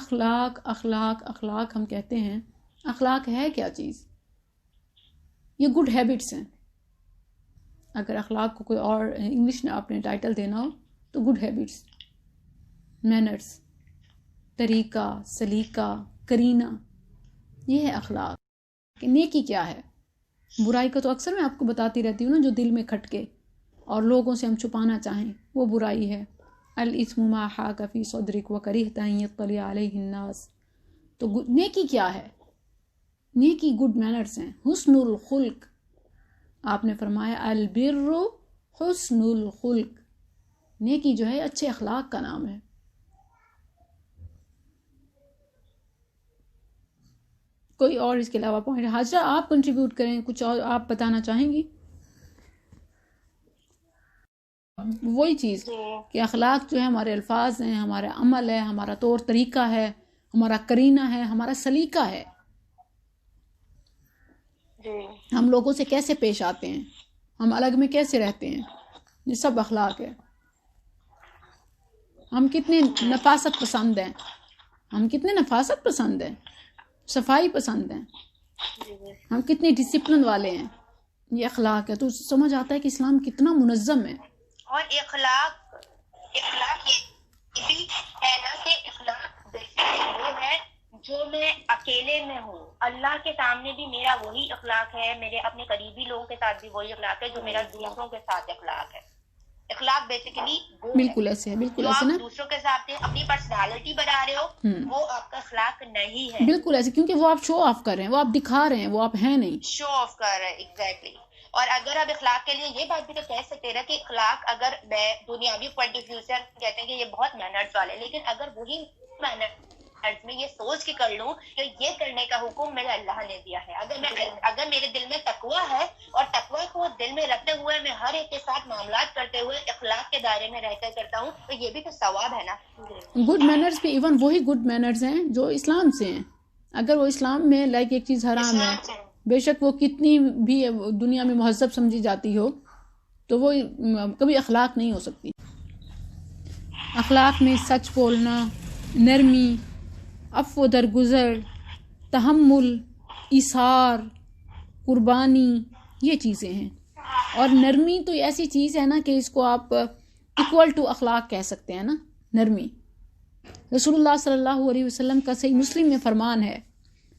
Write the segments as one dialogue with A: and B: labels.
A: اخلاق اخلاق اخلاق ہم کہتے ہیں، اخلاق ہے کیا چیز؟ یہ گڈ ہیبٹس ہیں. اگر اخلاق کو کوئی اور انگلش میں آپ نے ٹائٹل دینا ہو تو گڈ ہیبٹس، مینرز، طریقہ، سلیقہ، کرینہ، یہ ہے اخلاق. کہ نیکی کیا ہے؟ برائی کا تو اکثر میں آپ کو بتاتی رہتی ہوں نا، جو دل میں کھٹکے اور لوگوں سے ہم چھپانا چاہیں وہ برائی ہے. الاثم ما حاک فی صدرک وکرہت ان یطلع علیہ الناس. تو نیکی کیا ہے؟ نیکی گڈ مینرز ہیں، حسن الخلق. آپ نے فرمایا البر حسن الخلق. نیکی جو ہے اچھے اخلاق کا نام ہے. کوئی اور اس کے علاوہ پوائنٹ؟ حاجرہ آپ کنٹریبیوٹ کریں، کچھ اور آپ بتانا چاہیں گی؟ وہی چیز کہ اخلاق جو ہے ہمارے الفاظ ہیں، ہمارا عمل ہے، ہمارا طور طریقہ ہے، ہمارا کرینہ ہے، ہمارا سلیقہ ہے. ہم لوگوں سے کیسے پیش آتے ہیں، ہم الگ میں کیسے رہتے ہیں، یہ سب اخلاق ہے. ہم کتنے نفاست پسند ہیں، ہم کتنے نفاست پسند ہیں، صفائی پسند ہیں، ہم کتنے ڈسپلن والے ہیں، یہ اخلاق ہے. تو سمجھ آتا ہے کہ اسلام کتنا منظم ہے.
B: اور اخلاق یہ بھی ہے نا کہ اخلاق وہ ہے جو میں اکیلے میں ہوں، اللہ کے سامنے بھی میرا وہی اخلاق ہے، میرے اپنے قریبی لوگوں کے ساتھ بھی وہی اخلاق ہے جو میرا دوسروں کے ساتھ اخلاق ہے. اخلاق بیسیکلی
A: بالکل ایسے ہے، بالکل
B: جو
A: ایسے
B: آپ
A: نا
B: دوسروں کے ساتھ اپنی پرسنالٹی بنا رہے ہو وہ آپ کا اخلاق نہیں ہے.
A: بالکل ایسے، کیونکہ وہ آپ شو آف کر رہے ہیں، وہ آپ دکھا رہے ہیں، وہ آپ ہیں نہیں،
B: شو آف کر رہے ہیں. ایگزیکٹلی. اور اگر آپ اخلاق کے لیے یہ بات بھی تو کہہ سکتے ہیں کہ اخلاق اگر میں دنیاوی پوائنٹ آف ویو سے کہتے ہیں کہ یہ بہت مینرز والے، لیکن اگر وہی مینرز میں یہ سوچ کے کر لوں کہ یہ کرنے کا حکم میرے اللہ نے دیا ہے، اگر میرے دل میں تقویٰ ہے اور تقویٰ کو دل میں رکھتے ہوئے میں ہر ایک کے ساتھ معاملات کرتے ہوئے اخلاق کے دائرے میں رہ کر کرتا ہوں تو یہ بھی تو ثواب ہے نا.
A: گڈ مینرز بھی ایون وہی گڈ مینرز ہیں جو اسلام سے ہیں. اگر وہ اسلام میں لائک ایک چیز حرام ہے، بے شک وہ کتنی بھی دنیا میں مہذب سمجھی جاتی ہو تو وہ کبھی اخلاق نہیں ہو سکتی. اخلاق میں سچ بولنا، نرمی، عفو درگزر، تحمل، ایثار، قربانی، یہ چیزیں ہیں. اور نرمی تو ایسی چیز ہے نا کہ اس کو آپ ایکول ٹو اخلاق کہہ سکتے ہیں نا. نرمی رسول اللہ صلی اللہ علیہ وسلم کا صحیح مسلم میں فرمان ہے،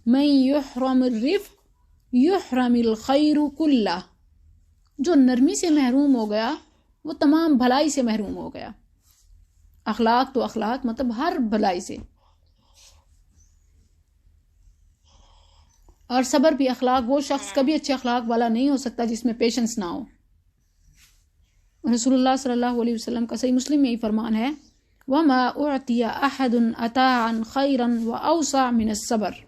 A: من یحرم الرفق یحرم الخیر کلہ. جو نرمی سے محروم ہو گیا وہ تمام بھلائی سے محروم ہو گیا. اخلاق تو اخلاق مطلب ہر بھلائی سے. اور صبر بھی اخلاق، وہ شخص کبھی اچھے اخلاق والا نہیں ہو سکتا جس میں پیشنس نہ ہو. رسول اللہ صلی اللہ علیہ وسلم کا صحیح مسلم میں یہ فرمان ہے، وَمَا أُعْتِيَ أَحَدٌ أَتَاعًا خَيْرًا وَأَوْسَعَ مِنَ الصَّبْرِ.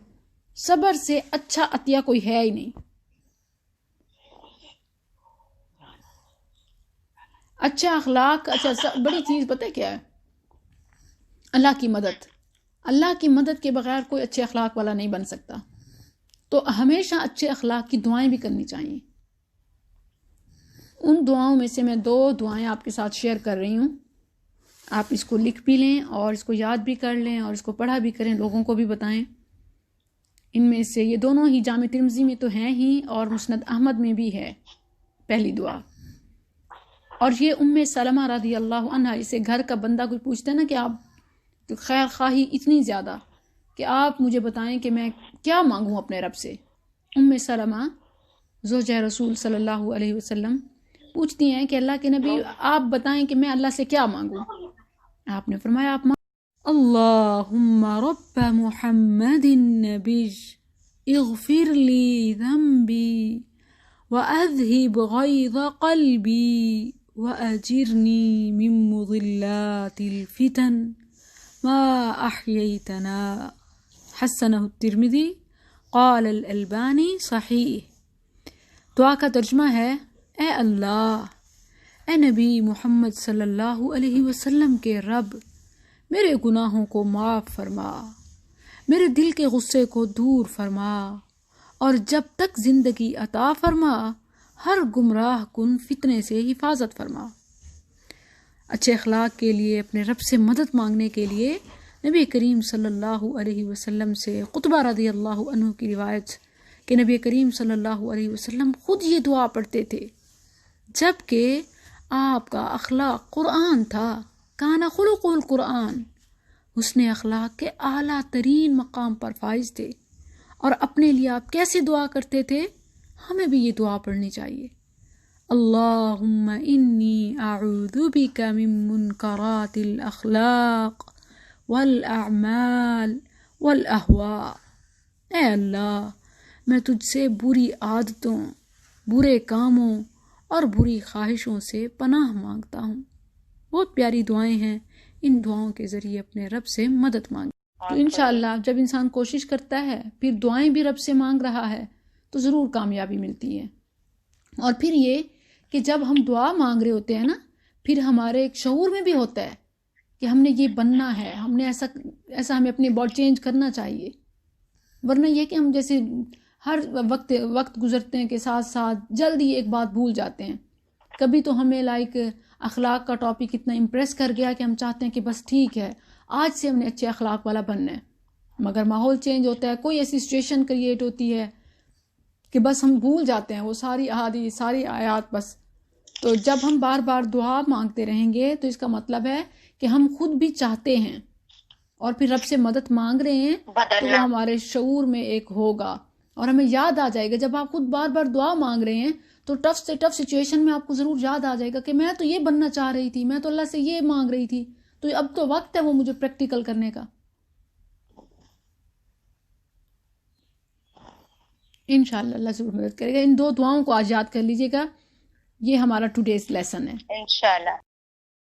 A: صبر سے اچھا عطیہ کوئی ہے ہی نہیں. اچھا اخلاق، اچھا بڑی چیز پتہ کیا ہے؟ اللہ کی مدد. اللہ کی مدد کے بغیر کوئی اچھے اخلاق والا نہیں بن سکتا. تو ہمیشہ اچھے اخلاق کی دعائیں بھی کرنی چاہیے. ان دعاؤں میں سے میں 2 دعائیں آپ کے ساتھ شیئر کر رہی ہوں. آپ اس کو لکھ بھی لیں اور اس کو یاد بھی کر لیں اور اس کو پڑھا بھی کریں، لوگوں کو بھی بتائیں. ان میں سے یہ دونوں ہی جامع ترمذی میں تو ہیں ہی اور مسند احمد میں بھی ہے. پہلی دعا، اور یہ ام سلمہ رضی اللہ عنہا، اسے گھر کا بندہ کوئی پوچھتا ہے نا کہ آپ خیر خواہی اتنی زیادہ کہ آپ مجھے بتائیں کہ میں کیا مانگوں اپنے رب سے. ام سلمہ زوجہ رسول صلی اللہ علیہ وسلم پوچھتی ہیں کہ اللہ کے نبی آپ بتائیں کہ میں اللہ سے کیا مانگوں. آپ نے فرمایا آپ اللہم رب محمد النبی اغفر لی ذنبی وأذهب غیظ قلبی وأجرنی من مضلات الفتن ما احییتنا. حسنہ الترمذی، قال الالبانی صحیح. دعا کا ترجمہ ہے، اے اللہ، اے نبی محمد صلی اللہ علیہ وسلم کے رب، میرے گناہوں کو معاف فرما، میرے دل کے غصے کو دور فرما، اور جب تک زندگی عطا فرما ہر گمراہ کن فتنے سے حفاظت فرما. اچھے اخلاق کے لیے اپنے رب سے مدد مانگنے کے لیے نبی کریم صلی اللہ علیہ وسلم سے قطبہ رضی اللہ عنہ کی روایت کہ نبی کریم صلی اللہ علیہ وسلم خود یہ دعا پڑھتے تھے جب کہ آپ کا اخلاق قرآن تھا. کانا خلق القرآن، حسن اخلاق کے اعلیٰ ترین مقام پر فائز تھے. اور اپنے لیے آپ کیسے دعا کرتے تھے؟ ہمیں بھی یہ دعا پڑھنی چاہیے. اللہم انی اعوذ بک من منکرات الاخلاق والاعمال والاہواء. اے اللہ، میں تجھ سے بری عادتوں، برے کاموں اور بری خواہشوں سے پناہ مانگتا ہوں. بہت پیاری دعائیں ہیں، ان دعاؤں کے ذریعے اپنے رب سے مدد مانگیں. تو انشاءاللہ جب انسان کوشش کرتا ہے، پھر دعائیں بھی رب سے مانگ رہا ہے، تو ضرور کامیابی ملتی ہے. اور پھر یہ کہ جب ہم دعا مانگ رہے ہوتے ہیں نا، پھر ہمارے ایک شعور میں بھی ہوتا ہے کہ ہم نے یہ بننا ہے، ہم نے ایسا ہمیں اپنی باڈی چینج کرنا چاہیے. ورنہ یہ کہ ہم جیسے ہر وقت گزرتے ہیں کے ساتھ ساتھ جلدی ایک بات بھول جاتے ہیں. کبھی تو ہمیں اخلاق کا ٹاپک اتنا امپریس کر گیا کہ ہم چاہتے ہیں کہ بس ٹھیک ہے، آج سے ہم نے اچھے اخلاق والا بننا ہے. مگر ماحول چینج ہوتا ہے، کوئی ایسی سچویشن کریٹ ہوتی ہے کہ بس ہم بھول جاتے ہیں وہ ساری احادیث، ساری آیات بس. تو جب ہم بار بار دعا مانگتے رہیں گے تو اس کا مطلب ہے کہ ہم خود بھی چاہتے ہیں اور پھر رب سے مدد مانگ رہے ہیں، تو وہ ہمارے شعور میں ایک ہوگا اور ہمیں یاد آ جائے گا. جب آپ خود بار بار دعا مانگ رہے ہیں تو ٹف سے ٹف سچویشن میں آپ کو ضرور یاد آ جائے گا کہ میں تو یہ بننا چاہ رہی تھی، میں تو اللہ سے یہ مانگ رہی تھی، تو اب تو وقت ہے وہ مجھے پریکٹیکل کرنے کا. انشاءاللہ اللہ ضرور مدد کرے گا. ان 2 دعاؤں کو آج یاد کر لیجیے گا. یہ ہمارا ٹوڈیز لیسن ہے.
B: انشاءاللہ.